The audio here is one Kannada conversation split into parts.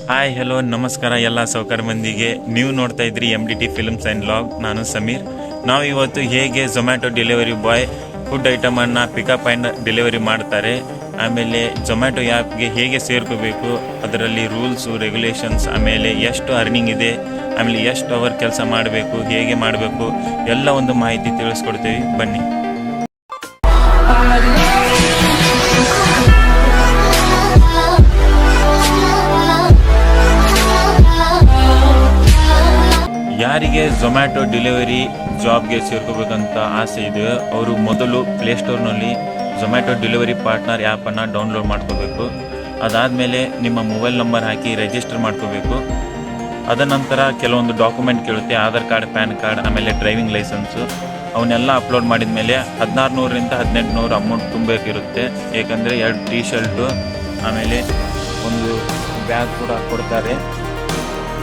ಹಾಯ್ ಹಲೋ ನಮಸ್ಕಾರ ಎಲ್ಲ ಸೌಕರ್ಯ ಮಂದಿಗೆ. ನೀವು ನೋಡ್ತಾ ಇದ್ರಿ MDT ಫಿಲ್ಮ್ಸ್ ಆ್ಯಂಡ್ ಲಾಗ್. ನಾನು ಸಮೀರ್. ನಾವು ಇವತ್ತು ಹೇಗೆ ಝೊಮ್ಯಾಟೊ ಡೆಲಿವರಿ ಬಾಯ್ ಫುಡ್ ಐಟಮನ್ನು ಪಿಕಪ್ ಆ್ಯಂಡ್ ಡೆಲಿವರಿ ಮಾಡ್ತಾರೆ, ಆಮೇಲೆ ಝೊಮ್ಯಾಟೊ ಆ್ಯಪ್ಗೆ ಹೇಗೆ ಸೇರ್ಕೋಬೇಕು, ಅದರಲ್ಲಿ ರೂಲ್ಸು ರೆಗ್ಯುಲೇಷನ್ಸ್, ಆಮೇಲೆ ಎಷ್ಟು ಅರ್ನಿಂಗ್ ಇದೆ, ಆಮೇಲೆ ಎಷ್ಟು ಅವರ್ ಕೆಲಸ ಮಾಡಬೇಕು, ಹೇಗೆ ಮಾಡಬೇಕು ಎಲ್ಲ ಒಂದು ಮಾಹಿತಿ ತಿಳಿಸ್ಕೊಡ್ತೀವಿ. ಬನ್ನಿ. ಯಾರಿಗೆ ಝೊಮ್ಯಾಟೊ ಡೆಲಿವರಿ ಜಾಬ್ಗೆ ಸೇರ್ಕೋಬೇಕಂತ ಆಸೆ ಇದೆ, ಅವರು ಮೊದಲು ಪ್ಲೇಸ್ಟೋರ್ನಲ್ಲಿ ಝೊಮ್ಯಾಟೊ ಡೆಲಿವರಿ ಪಾರ್ಟ್ನರ್ ಆ್ಯಪನ್ನು ಡೌನ್ಲೋಡ್ ಮಾಡ್ಕೋಬೇಕು. ಅದಾದಮೇಲೆ ನಿಮ್ಮ ಮೊಬೈಲ್ ನಂಬರ್ ಹಾಕಿ ರಿಜಿಸ್ಟರ್ ಮಾಡ್ಕೋಬೇಕು. ಅದ ನಂತರ ಕೆಲವೊಂದು ಡಾಕ್ಯುಮೆಂಟ್ ಕೇಳುತ್ತೆ, ಆಧಾರ್ ಕಾರ್ಡ್, ಪ್ಯಾನ್ ಕಾರ್ಡ್, ಆಮೇಲೆ ಡ್ರೈವಿಂಗ್ ಲೈಸೆನ್ಸು. ಅವನ್ನೆಲ್ಲ ಅಪ್ಲೋಡ್ ಮಾಡಿದ ಮೇಲೆ 1600ರಿಂದ 1800 ಅಮೌಂಟ್ ತುಂಬಬೇಕಿರುತ್ತೆ. ಏಕೆಂದರೆ 2 ಟೀ ಶರ್ಟು ಆಮೇಲೆ ಒಂದು ಬ್ಯಾಗ್ ಕೂಡ ಕೊಡ್ತಾರೆ.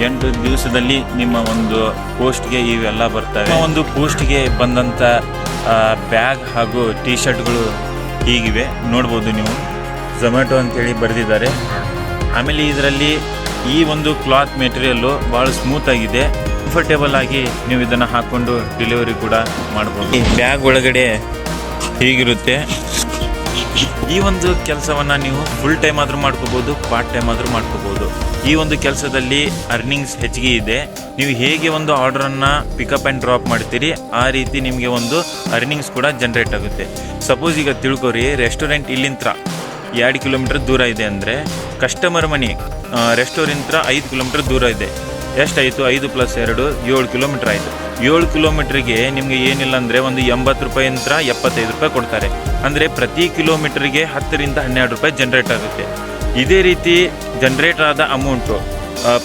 8 ದಿವಸದಲ್ಲಿ ನಿಮ್ಮ ಒಂದು ಪೋಸ್ಟ್ಗೆ ಇವೆಲ್ಲ ಬರ್ತವೆ. ಒಂದು ಪೋಸ್ಟ್ಗೆ ಬಂದಂಥ ಬ್ಯಾಗ್ ಹಾಗೂ ಟೀ ಶರ್ಟ್ಗಳು ಹೀಗಿವೆ, ನೋಡ್ಬೋದು ನೀವು. ಝೊಮ್ಯಾಟೊ ಅಂತೇಳಿ ಬರೆದಿದ್ದಾರೆ. ಆಮೇಲೆ ಇದರಲ್ಲಿ ಈ ಒಂದು ಕ್ಲಾತ್ ಮೆಟೀರಿಯಲ್ಲು ಭಾಳ ಸ್ಮೂತಾಗಿದೆ, ಕಂಫರ್ಟೇಬಲ್ ಆಗಿ ನೀವು ಇದನ್ನು ಹಾಕ್ಕೊಂಡು ಡೆಲಿವರಿ ಕೂಡ ಮಾಡ್ಬೋದು. ಈ ಬ್ಯಾಗ್ ಒಳಗಡೆ ಹೀಗಿರುತ್ತೆ. ಈ ಒಂದು ಕೆಲಸವನ್ನು ನೀವು ಫುಲ್ ಟೈಮ್ ಆದರೂ ಮಾಡ್ಕೋಬೋದು, ಪಾರ್ಟ್ ಟೈಮ್ ಆದರೂ ಮಾಡ್ಕೋಬೋದು. ಈ ಒಂದು ಕೆಲಸದಲ್ಲಿ ಅರ್ನಿಂಗ್ಸ್ ಹೆಚ್ಚಿಗೆ ಇದೆ. ನೀವು ಹೇಗೆ ಒಂದು ಆರ್ಡ್ರನ್ನು ಪಿಕಪ್ ಆ್ಯಂಡ್ ಡ್ರಾಪ್ ಮಾಡ್ತೀರಿ, ಆ ರೀತಿ ನಿಮಗೆ ಒಂದು ಅರ್ನಿಂಗ್ಸ್ ಕೂಡ ಜನ್ರೇಟ್ ಆಗುತ್ತೆ. ಸಪೋಸ್ ಈಗ ತಿಳ್ಕೊರಿ, ರೆಸ್ಟೋರೆಂಟ್ ಇಲ್ಲಿಂದ 2 ಕಿಲೋಮೀಟ್ರ್ ದೂರ ಇದೆ ಅಂದರೆ, ಕಸ್ಟಮರ್ ಮನೆ ರೆಸ್ಟೋರೆಂಟ್ 5 ಕಿಲೋಮೀಟ್ರ್ ದೂರ ಇದೆ. ಎಷ್ಟಾಯಿತು? 5 + 2 7 ಕಿಲೋಮೀಟ್ರ್ ಆಯಿತು. 7 ಕಿಲೋಮೀಟ್ರಿಗೆ ನಿಮಗೆ ಏನಿಲ್ಲ ಅಂದರೆ ಒಂದು 80 ರೂಪಾಯಿಂದ 75 ರೂಪಾಯಿ ಕೊಡ್ತಾರೆ. ಅಂದರೆ ಪ್ರತಿ ಕಿಲೋಮೀಟ್ರಿಗೆ 10ರಿಂದ 12 ರೂಪಾಯಿ ಜನ್ರೇಟ್ ಆಗುತ್ತೆ. ಇದೇ ರೀತಿ ಜನ್ರೇಟ್ ಆದ ಅಮೌಂಟು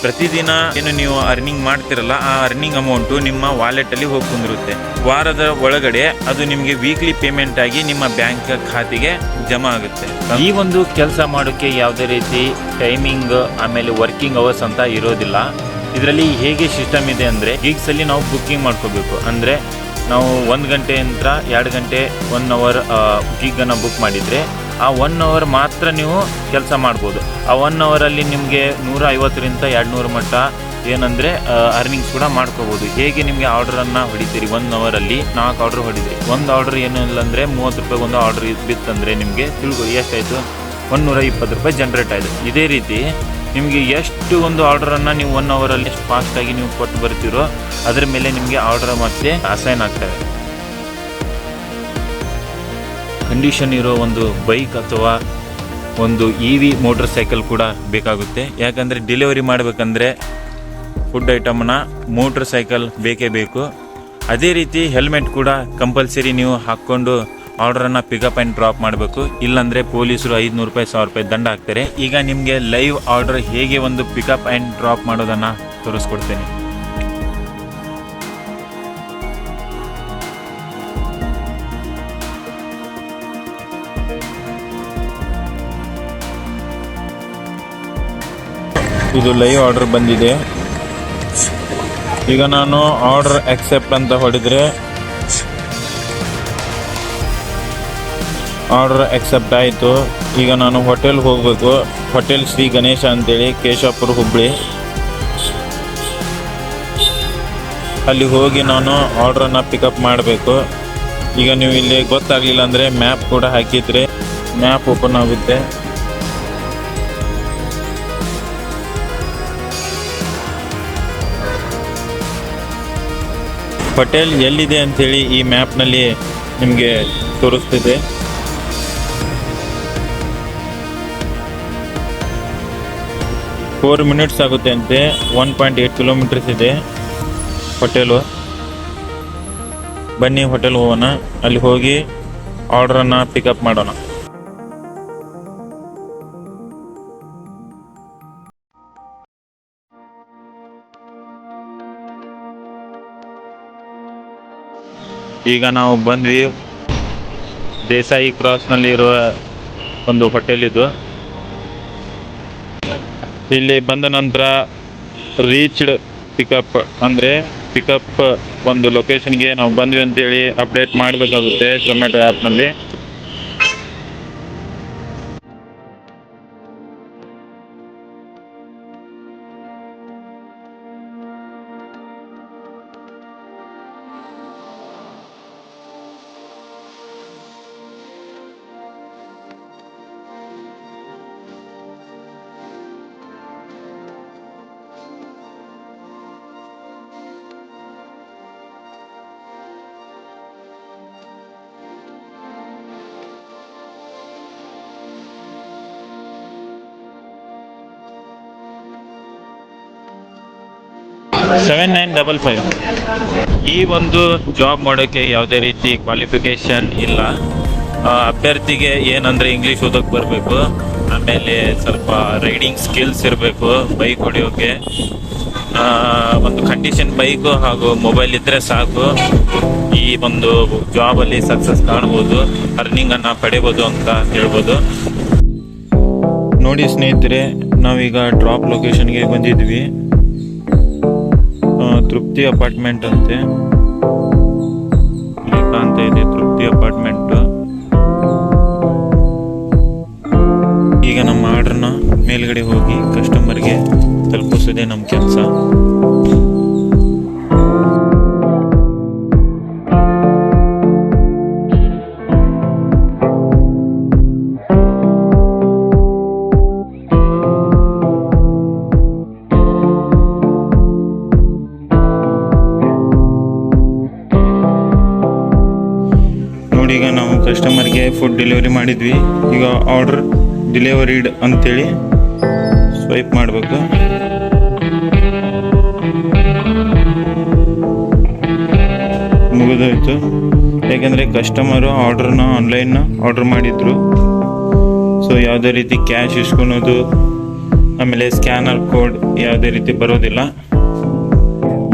ಪ್ರತಿದಿನ ಏನು ನೀವು ಅರ್ನಿಂಗ್ ಮಾಡ್ತಿರಲ್ಲ, ಆ ಅರ್ನಿಂಗ್ ಅಮೌಂಟು ನಿಮ್ಮ ವಾಲೆಟಲ್ಲಿ ಹೋಗಿ ಕುಂದಿರುತ್ತೆ. ವಾರದ ಒಳಗಡೆ ಅದು ನಿಮಗೆ ವೀಕ್ಲಿ ಪೇಮೆಂಟ್ ಆಗಿ ನಿಮ್ಮ ಬ್ಯಾಂಕ್ ಖಾತೆಗೆ ಜಮಾ ಆಗುತ್ತೆ. ಈ ಒಂದು ಕೆಲಸ ಮಾಡೋಕ್ಕೆ ಯಾವುದೇ ರೀತಿ ಟೈಮಿಂಗ್ ಆಮೇಲೆ ವರ್ಕಿಂಗ್ ಅವರ್ಸ್ ಅಂತ ಇರೋದಿಲ್ಲ. ಇದರಲ್ಲಿ ಹೇಗೆ ಸಿಸ್ಟಮ್ ಇದೆ ಅಂದರೆ, ಗಿಗ್ಸಲ್ಲಿ ನಾವು ಬುಕ್ಕಿಂಗ್ ಮಾಡ್ಕೋಬೇಕು. ಅಂದರೆ ನಾವು 1 ಗಂಟೆಯಿಂದ 2 ಗಂಟೆ 1 ಅವರ್ ಗಿಗ್ಗನ್ನು ಬುಕ್ ಮಾಡಿದರೆ, ಆ 1 ಅವರ್ ಮಾತ್ರ ನೀವು ಕೆಲಸ ಮಾಡ್ಬೋದು. ಆ 1 ಅವರಲ್ಲಿ ನಿಮಗೆ 150ರಿಂದ 200 ಮಟ್ಟ ಏನಂದರೆ ಅರ್ನಿಂಗ್ಸ್ ಕೂಡ ಮಾಡ್ಕೋಬೋದು. ಹೇಗೆ ನಿಮಗೆ ಆರ್ಡ್ರನ್ನು ಹೊಡಿತೀರಿ, 1 ಅವರಲ್ಲಿ 4 ಆರ್ಡ್ರ್ ಹೊಡಿದ್ರಿ, ಒಂದು ಆರ್ಡ್ರ್ ಏನೂ ಇಲ್ಲ ಅಂದರೆ 30 ರೂಪಾಯಿ ಒಂದು ಆರ್ಡ್ರ್ ಬಿತ್ತಂದರೆ ನಿಮಗೆ ತಿಳ್ಕೊಳ್ಳಿ ಎಷ್ಟಾಯಿತು, 120 ರೂಪಾಯಿ ಜನ್ರೇಟ್ ಆಯಿತು. ಇದೇ ರೀತಿ ನಿಮಗೆ ಎಷ್ಟು ಒಂದು ಆರ್ಡ್ರನ್ನು ನೀವು 1 ಅವರಲ್ಲಿ ಎಷ್ಟು ಫಾಸ್ಟಾಗಿ ನೀವು ಕೊಟ್ಟು ಬರ್ತೀರೋ ಅದರ ಮೇಲೆ ನಿಮಗೆ ಆರ್ಡ್ರ್ ಮತ್ತೆ ಅಸೈನ್ ಆಗ್ತವೆ. ಕಂಡೀಷನ್ ಇರೋ ಒಂದು ಬೈಕ್ ಅಥವಾ ಒಂದು EV ಮೋಟರ್ ಸೈಕಲ್ ಕೂಡ ಬೇಕಾಗುತ್ತೆ. ಯಾಕಂದರೆ ಡೆಲಿವರಿ ಮಾಡಬೇಕಂದ್ರೆ ಫುಡ್ ಐಟಮ್ನ ಮೋಟರ್ ಸೈಕಲ್ ಬೇಕೇ ಬೇಕು. ಅದೇ ರೀತಿ ಹೆಲ್ಮೆಟ್ ಕೂಡ ಕಂಪಲ್ಸರಿ ನೀವು ಹಾಕ್ಕೊಂಡು ಆರ್ಡ್ರನ್ನು ಪಿಕಪ್ ಆ್ಯಂಡ್ ಡ್ರಾಪ್ ಮಾಡಬೇಕು. ಇಲ್ಲಾಂದರೆ ಪೊಲೀಸರು 500 ರೂಪಾಯಿ 1000 ರೂಪಾಯಿ ದಂಡ ಹಾಕ್ತಾರೆ. ಈಗ ನಿಮಗೆ ಲೈವ್ ಆರ್ಡರ್ ಹೇಗೆ ಒಂದು ಪಿಕಪ್ ಆ್ಯಂಡ್ ಡ್ರಾಪ್ ಮಾಡೋದನ್ನು ತೋರಿಸ್ಕೊಡ್ತೇನೆ. ಇದು ಲೈವ್ ಆರ್ಡರ್ ಬಂದಿದೆ. ಈಗ ನಾನು ಆರ್ಡರ್ ಅಕ್ಸೆಪ್ಟ್ ಅಂತ ಹೊಡೆದರೆ ಆರ್ಡರ್ ಅಕ್ಸೆಪ್ಟ್ ಆಯಿತು. ಈಗ ನಾನು ಹೋಟೆಲ್ಗೆ ಹೋಗಬೇಕು. ಹೋಟೆಲ್ ಶ್ರೀ ಗಣೇಶ ಅಂತೇಳಿ, ಕೇಶಾಪುರ, ಹುಬ್ಬಳ್ಳಿ. ಅಲ್ಲಿ ಹೋಗಿ ನಾನು ಆರ್ಡ್ರನ್ನು ಪಿಕಪ್ ಮಾಡಬೇಕು. ಈಗ ನೀವು ಇಲ್ಲಿ ಗೊತ್ತಾಗಲಿಲ್ಲ ಅಂದರೆ ಮ್ಯಾಪ್ ಕೂಡ ಹಾಕಿದರೆ ಮ್ಯಾಪ್ ಓಪನ್ ಆಗುತ್ತೆ. ಹೋಟೆಲ್ ಎಲ್ಲಿದೆ ಅಂಥೇಳಿ ಈ ಮ್ಯಾಪ್ನಲ್ಲಿ ನಿಮಗೆ ತೋರಿಸ್ತಿದೆ. $4 ಮಿನಿಟ್ಸ್ ಆಗುತ್ತೆ ಅಂತೆ. 1.8 ಕಿಲೋಮೀಟರ್ಸ್ ಇದೆ ಹೋಟೆಲು. ಬನ್ನಿ ಹೋಟೆಲ್ ಹೋಗೋಣ, ಅಲ್ಲಿ ಹೋಗಿ ಆರ್ಡ್ರನ್ನು ಪಿಕಪ್ ಮಾಡೋಣ. ಈಗ ನಾವು ಬಂದ್ವಿ, ದೇಸಾಯಿ ಕ್ರಾಸ್ನಲ್ಲಿರುವ ಒಂದು ಹೋಟೆಲ್ ಇದು. ಇಲ್ಲಿ ಬಂದ ನಂತರ ರೀಚ್ಡ್ ಪಿಕಪ್ ಅಂದರೆ ಪಿಕಪ್ ಒಂದು ಲೊಕೇಶನ್ಗೆ ನಾವು ಬಂದ್ವಿ ಅಂತೇಳಿ ಅಪ್ಡೇಟ್ ಮಾಡಬೇಕಾಗುತ್ತೆ ಝೊಮ್ಯಾಟೊ ಆ್ಯಪ್ನಲ್ಲಿ. 7955. ಈ ಒಂದು ಜಾಬ್ ಮಾಡೋಕ್ಕೆ ಯಾವುದೇ ರೀತಿ ಕ್ವಾಲಿಫಿಕೇಷನ್ ಇಲ್ಲ. ಅಭ್ಯರ್ಥಿಗೆ ಏನಂದರೆ ಇಂಗ್ಲೀಷ್ ಓದೋಕ್ಕೆ ಬರಬೇಕು, ಆಮೇಲೆ ಸ್ವಲ್ಪ ರೈಡಿಂಗ್ ಸ್ಕಿಲ್ಸ್ ಇರಬೇಕು, ಬೈಕ್ ಹೊಡೆಯೋಕ್ಕೆ ಒಂದು ಕಂಡೀಷನ್ ಬೈಕು ಹಾಗೂ ಮೊಬೈಲ್ ಇದ್ದರೆ ಸಾಕು. ಈ ಒಂದು ಜಾಬಲ್ಲಿ ಸಕ್ಸಸ್ ಕಾಣ್ಬೋದು, ಅರ್ನಿಂಗನ್ನು ಪಡಿಬೋದು ಅಂತ ಹೇಳ್ಬೋದು. ನೋಡಿ ಸ್ನೇಹಿತರೆ, ನಾವೀಗ ಡ್ರಾಪ್ ಲೊಕೇಶನ್ಗೆ ಬಂದಿದ್ವಿ. ತೃಪ್ತಿ ಅಪಾರ್ಟ್ಮೆಂಟ್ ಅಂತೆ, ಇಲ್ಲಿ ಕಾಣ್ತಾ ಇದೆ ತೃಪ್ತಿ ಅಪಾರ್ಟ್ಮೆಂಟ್. ಈಗ ನಮ್ಮ ಆರ್ಡರ್ನ ಮೇಲ್ಗಡೆ ಹೋಗಿ ಕಸ್ಟಮರ್ಗೆ ತಲುಪಿಸೋದೇ ನಮ್ಮ ಕೆಲಸ. ಈಗ ನಾವು ಕಸ್ಟಮರ್ಗೆ ಫುಡ್ ಡೆಲಿವರಿ ಮಾಡಿದ್ವಿ. ಈಗ ಆರ್ಡರ್ ಡೆಲಿವರಿಡ್ ಅಂತೇಳಿ ಸ್ವೈಪ್ ಮಾಡಬೇಕು. ಮುಗಿದೋಯ್ತು. ಯಾಕೆಂದರೆ ಕಸ್ಟಮರು ಆರ್ಡ್ರನ್ನ ಆನ್ಲೈನ್ ಆರ್ಡರ್ ಮಾಡಿದ್ರು. ಸೊ ಯಾವುದೇ ರೀತಿ ಕ್ಯಾಶ್ ಇಸ್ಕೊಳೋದು, ಆಮೇಲೆ ಸ್ಕ್ಯಾನರ್ ಕೋಡ್ ಯಾವುದೇ ರೀತಿ ಬರೋದಿಲ್ಲ.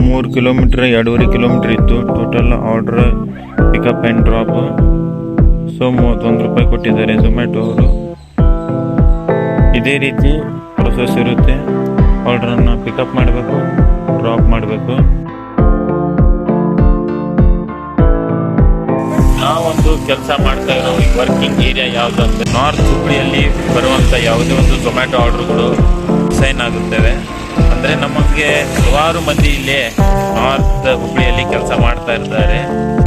3 ಕಿಲೋಮೀಟ್ರ್ 2.5 ಕಿಲೋಮೀಟ್ರ್ ಇತ್ತು total order pickup and drop. So 31 ರೂಪಾಯಿ ಕೊಟ್ಟಿದ್ದಾರೆ ಝೊಮ್ಯಾಟೊ ಅವರು. ಇದೇ ರೀತಿ ಪ್ರೊಸೆಸ್ ಇರುತ್ತೆ. ಆರ್ಡ್ರನ್ನು ಪಿಕಪ್ ಮಾಡಬೇಕು, ಡ್ರಾಪ್ ಮಾಡಬೇಕು. ನಾವೊಂದು ಕೆಲಸ ಮಾಡ್ತಾ ಇರೋ ವರ್ಕಿಂಗ್ ಏರಿಯಾ ಯಾವುದಂದ್ರೆ ನಾರ್ತ್ ಹುಬ್ಳಿಯಲ್ಲಿ ಬರುವಂಥ ಯಾವುದೇ ಒಂದು ಝೊಮ್ಯಾಟೊ ಆರ್ಡ್ರುಗಳು ಸೈನ್ ಆಗುತ್ತವೆ. ಅಂದರೆ ನಮಗೆ ಹಲವಾರು ಮಂದಿ ಇಲ್ಲಿ ನಾರ್ತ್ ಹುಬ್ಳಿಯಲ್ಲಿ ಕೆಲಸ ಮಾಡ್ತಾ ಇರ್ತಾರೆ.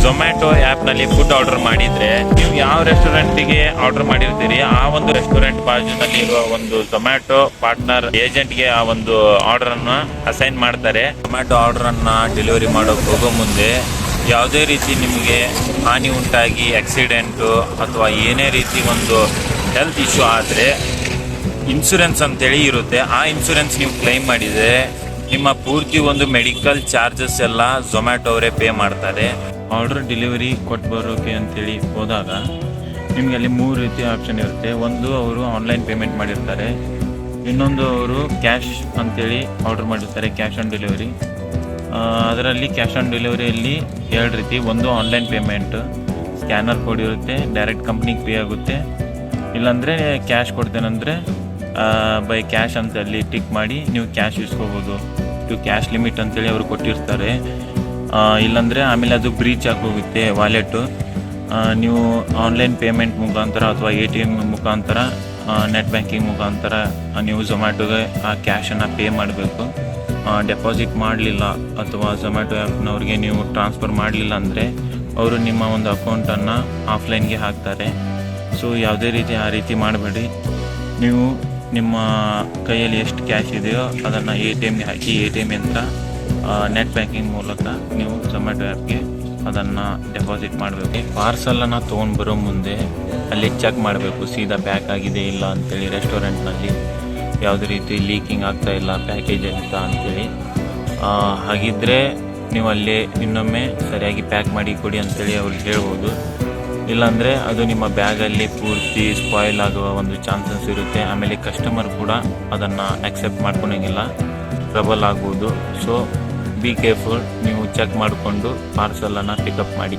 ಝೊಮ್ಯಾಟೊ ಆ್ಯಪ್ನಲ್ಲಿ ಫುಡ್ ಆರ್ಡರ್ ಮಾಡಿದರೆ ನೀವು ಯಾವ ರೆಸ್ಟೋರೆಂಟಿಗೆ ಆರ್ಡರ್ ಮಾಡಿರ್ತೀರಿ ಆ ಒಂದು ರೆಸ್ಟೋರೆಂಟ್ ಬಾಜುನಲ್ಲಿ ಇರುವ ಒಂದು ಝೊಮ್ಯಾಟೊ ಪಾರ್ಟ್ನರ್ ಏಜೆಂಟ್ಗೆ ಆ ಒಂದು ಆರ್ಡರನ್ನು ಅಸೈನ್ ಮಾಡ್ತಾರೆ. ಝೊಮ್ಯಾಟೊ ಆರ್ಡರನ್ನು ಡೆಲಿವರಿ ಮಾಡೋಕೆ ಹೋಗೋ ಮುಂದೆ ಯಾವುದೇ ರೀತಿ ನಿಮಗೆ ಹಾನಿ ಉಂಟಾಗಿ ಆಕ್ಸಿಡೆಂಟು ಅಥವಾ ಏನೇ ರೀತಿ ಒಂದು ಹೆಲ್ತ್ ಇಶ್ಯೂ ಆದರೆ ಇನ್ಶೂರೆನ್ಸ್ ಅಂತೇಳಿ ಇರುತ್ತೆ. ಆ ಇನ್ಶೂರೆನ್ಸ್ ನೀವು ಕ್ಲೈಮ್ ಮಾಡಿದರೆ ನಿಮ್ಮ ಪೂರ್ತಿ ಒಂದು ಮೆಡಿಕಲ್ ಚಾರ್ಜಸ್ ಎಲ್ಲ ಝೊಮ್ಯಾಟೊ ಅವರೇ ಪೇ ಮಾಡ್ತಾರೆ. ಆರ್ಡರ್ ಡೆಲಿವರಿ ಕೊಟ್ಟು ಬರೋಕೆ ಅಂತೇಳಿ ಹೋದಾಗ ನಿಮಗೆ ಅಲ್ಲಿ 3 ರೀತಿಯ ಆಪ್ಷನ್ ಇರುತ್ತೆ. ಒಂದು ಅವರು ಆನ್ಲೈನ್ ಪೇಮೆಂಟ್ ಮಾಡಿರ್ತಾರೆ, ಇನ್ನೊಂದು ಅವರು ಕ್ಯಾಶ್ ಅಂತೇಳಿ ಆರ್ಡರ್ ಮಾಡಿರ್ತಾರೆ, ಕ್ಯಾಶ್ ಆನ್ ಡೆಲಿವರಿ. ಅದರಲ್ಲಿ ಕ್ಯಾಶ್ ಆನ್ ಡೆಲಿವರಿಯಲ್ಲಿ 2 ರೀತಿ. ಒಂದು ಆನ್ಲೈನ್ ಪೇಮೆಂಟ್, ಸ್ಕ್ಯಾನರ್ ಕೋಡ್ ಇರುತ್ತೆ, ಡೈರೆಕ್ಟ್ ಕಂಪ್ನಿಗೆ ಪೇ ಆಗುತ್ತೆ. ಇಲ್ಲಾಂದರೆ ಕ್ಯಾಶ್ ಕೊಡ್ತೇನೆಂದರೆ ಬೈ ಕ್ಯಾಶ್ ಅಂತ ಅಲ್ಲಿ ಟಿಕ್ ಮಾಡಿ ನೀವು ಕ್ಯಾಶ್ ಇಸ್ಕೋಬೋದು. ಇದು ಕ್ಯಾಶ್ ಲಿಮಿಟ್ ಅಂತೇಳಿ ಅವರು ಕೊಟ್ಟಿರ್ತಾರೆ. ಇಲ್ಲಾಂದರೆ ಆಮೇಲೆ ಅದು ಬ್ರೀಚ್ ಆಗೋಗುತ್ತೆ ವಾಲೆಟು. ನೀವು ಆನ್ಲೈನ್ ಪೇಮೆಂಟ್ ಮುಖಾಂತರ ಅಥವಾ ATM ಮುಖಾಂತರ, ನೆಟ್ ಬ್ಯಾಂಕಿಂಗ್ ಮುಖಾಂತರ ನೀವು ಝೊಮ್ಯಾಟೊಗೆ ಆ ಕ್ಯಾಶನ್ನು ಪೇ ಮಾಡಬೇಕು. ಡೆಪಾಸಿಟ್ ಮಾಡಲಿಲ್ಲ ಅಥವಾ ಝೊಮ್ಯಾಟೊ ಆ್ಯಪ್ನವ್ರಿಗೆ ನೀವು ಟ್ರಾನ್ಸ್ಫರ್ ಮಾಡಲಿಲ್ಲ ಅಂದರೆ ಅವರು ನಿಮ್ಮ ಒಂದು ಅಕೌಂಟನ್ನು ಆಫ್ಲೈನ್ಗೆ ಹಾಕ್ತಾರೆ. ಸೊ ಯಾವುದೇ ರೀತಿ ಆ ರೀತಿ ಮಾಡಬೇಡಿ. ನೀವು ನಿಮ್ಮ ಕೈಯಲ್ಲಿ ಎಷ್ಟು ಕ್ಯಾಶ್ ಇದೆಯೋ ಅದನ್ನು ATMಗೆ ಹಾಕಿ ATM ಯಂತ್ರ ನೆಟ್ ಬ್ಯಾಂಕಿಂಗ್ ಮೂಲಕ ನೀವು ಝೊಮ್ಯಾಟೊ ಆ್ಯಪ್ಗೆ ಅದನ್ನು ಡೆಪಾಸಿಟ್ ಮಾಡಬೇಕು. ಪಾರ್ಸಲನ್ನು ತೊಗೊಂಡು ಬರೋ ಮುಂದೆ ಅಲ್ಲಿ ಚೆಕ್ ಮಾಡಬೇಕು ಸೀದಾ ಪ್ಯಾಕ್ ಆಗಿದೆ ಇಲ್ಲ ಅಂಥೇಳಿ. ರೆಸ್ಟೋರೆಂಟ್ನಲ್ಲಿ ಯಾವುದೇ ರೀತಿ ಲೀಕಿಂಗ್ ಆಗ್ತಾ ಇಲ್ಲ ಪ್ಯಾಕೇಜ್ ಅಂತ ಅಂಥೇಳಿ. ಹಾಗಿದ್ದರೆ ನೀವು ಅಲ್ಲಿ ಇನ್ನೊಮ್ಮೆ ಸರಿಯಾಗಿ ಪ್ಯಾಕ್ ಮಾಡಿ ಕೊಡಿ ಅಂಥೇಳಿ ಅವ್ರಿಗೆ ಹೇಳ್ಬೋದು. ಇಲ್ಲಾಂದರೆ ಅದು ನಿಮ್ಮ ಬ್ಯಾಗಲ್ಲಿ ಪೂರ್ತಿ ಸ್ಪಾಯ್ಲ್ ಆಗುವ ಒಂದು ಚಾನ್ಸಸ್ ಇರುತ್ತೆ. ಆಮೇಲೆ ಕಸ್ಟಮರ್ ಕೂಡ ಅದನ್ನು ಆಕ್ಸೆಪ್ಟ್ ಮಾಡ್ಕೊಳಂಗಿಲ್ಲ, ಟ್ರಬಲ್ ಆಗ್ಬೋದು. ಸೊ ಬಿ ಕೇರ್ಫುಲ್, ನೀವು ಚೆಕ್ ಮಾಡಿಕೊಂಡು ಪಾರ್ಸಲನ್ನು ಪಿಕಪ್ ಮಾಡಿ.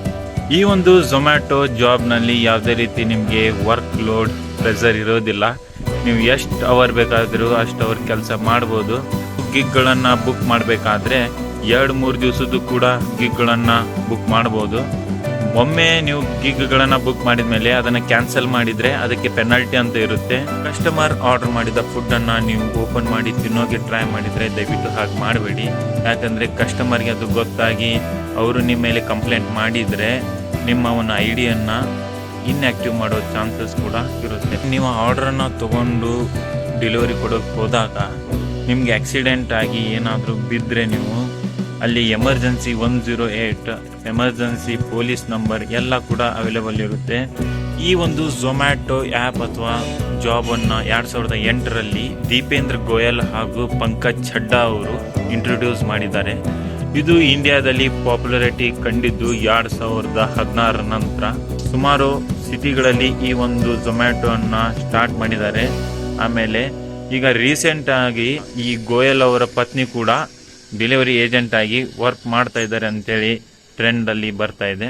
ಈ ಒಂದು ಝೊಮ್ಯಾಟೊ ಜಾಬ್ನಲ್ಲಿ ಯಾವುದೇ ರೀತಿ ನಿಮಗೆ ವರ್ಕ್ ಲೋಡ್ ಪ್ರೆಷರ್ ಇರೋದಿಲ್ಲ. ನೀವು ಎಷ್ಟು ಅವರ್ ಬೇಕಾದರೂ ಅಷ್ಟು ಅವರ್ ಕೆಲಸ ಮಾಡ್ಬೋದು. ಗಿಗ್ಗಳನ್ನು ಬುಕ್ ಮಾಡಬೇಕಾದ್ರೆ 2-3 ದಿವಸದ್ದು ಕೂಡ ಗಿಗ್ಗಳನ್ನು ಬುಕ್ ಮಾಡ್ಬೋದು. ಒಮ್ಮೆ ನೀವು ಗಿಗ್ಗಳನ್ನು ಬುಕ್ ಮಾಡಿದ ಮೇಲೆ ಅದನ್ನು ಕ್ಯಾನ್ಸಲ್ ಮಾಡಿದರೆ ಅದಕ್ಕೆ ಪೆನಾಲ್ಟಿ ಅಂತ ಇರುತ್ತೆ. ಕಸ್ಟಮರ್ ಆರ್ಡರ್ ಮಾಡಿದ ಫುಡ್ಡನ್ನು ನೀವು ಓಪನ್ ಮಾಡಿ ತಿನ್ನೋಕೆ ಟ್ರೈ ಮಾಡಿದರೆ ದಯವಿಟ್ಟು ಹಾಗೆ ಮಾಡಬೇಡಿ. ಯಾಕಂದರೆ ಕಸ್ಟಮರ್ಗೆ ಅದು ಗೊತ್ತಾಗಿ ಅವರು ನಿಮ್ಮ ಮೇಲೆ ಕಂಪ್ಲೇಂಟ್ ಮಾಡಿದರೆ ನಿಮ್ಮ ಒಂದು ಐಡಿಯನ್ನು ಇನ್ಆ್ಯಕ್ಟಿವ್ ಮಾಡೋ ಚಾನ್ಸಸ್ ಕೂಡ ಇರುತ್ತೆ. ನೀವು ಆರ್ಡ್ರನ್ನು ತೊಗೊಂಡು ಡೆಲಿವರಿ ಕೊಡೋಕ್ಕೆ ಹೋದಾಗ ನಿಮಗೆ ಆಕ್ಸಿಡೆಂಟ್ ಆಗಿ ಏನಾದರೂ ಬಿದ್ದರೆ ನೀವು ಅಲ್ಲಿ ಎಮರ್ಜೆನ್ಸಿ 108 ಎಮರ್ಜೆನ್ಸಿ ಪೊಲೀಸ್ ನಂಬರ್ ಎಲ್ಲ ಕೂಡ ಅವೈಲೇಬಲ್ ಇರುತ್ತೆ. ಈ ಒಂದು ಝೊಮ್ಯಾಟೊ ಆ್ಯಪ್ ಅಥವಾ ಜಾಬನ್ನು 2008ರಲ್ಲಿ ದೀಪೇಂದ್ರ ಗೋಯಲ್ ಹಾಗೂ ಪಂಕಜ್ ಛಡ್ಡಾ ಅವರು ಇಂಟ್ರೊಡ್ಯೂಸ್ ಮಾಡಿದ್ದಾರೆ. ಇದು ಇಂಡಿಯಾದಲ್ಲಿ ಪಾಪ್ಯುಲಾರಿಟಿ ಕಂಡಿದ್ದು 2016 ನಂತರ. ಸುಮಾರು ಸಿಟಿಗಳಲ್ಲಿ ಈ ಒಂದು ಝೊಮ್ಯಾಟೋನ ಸ್ಟಾರ್ಟ್ ಮಾಡಿದ್ದಾರೆ. ಆಮೇಲೆ ಈಗ ರೀಸೆಂಟ್ ಆಗಿ ಈ ಗೋಯಲ್ ಅವರ ಪತ್ನಿ ಕೂಡ ಡೆಲಿವರಿ ಏಜೆಂಟ್ ಆಗಿ ವರ್ಕ್ ಮಾಡ್ತಾ ಇದ್ದಾರೆ ಅಂತೇಳಿ ಟ್ರೆಂಡ್ ಅಲ್ಲಿ ಬರ್ತಾ ಇದೆ.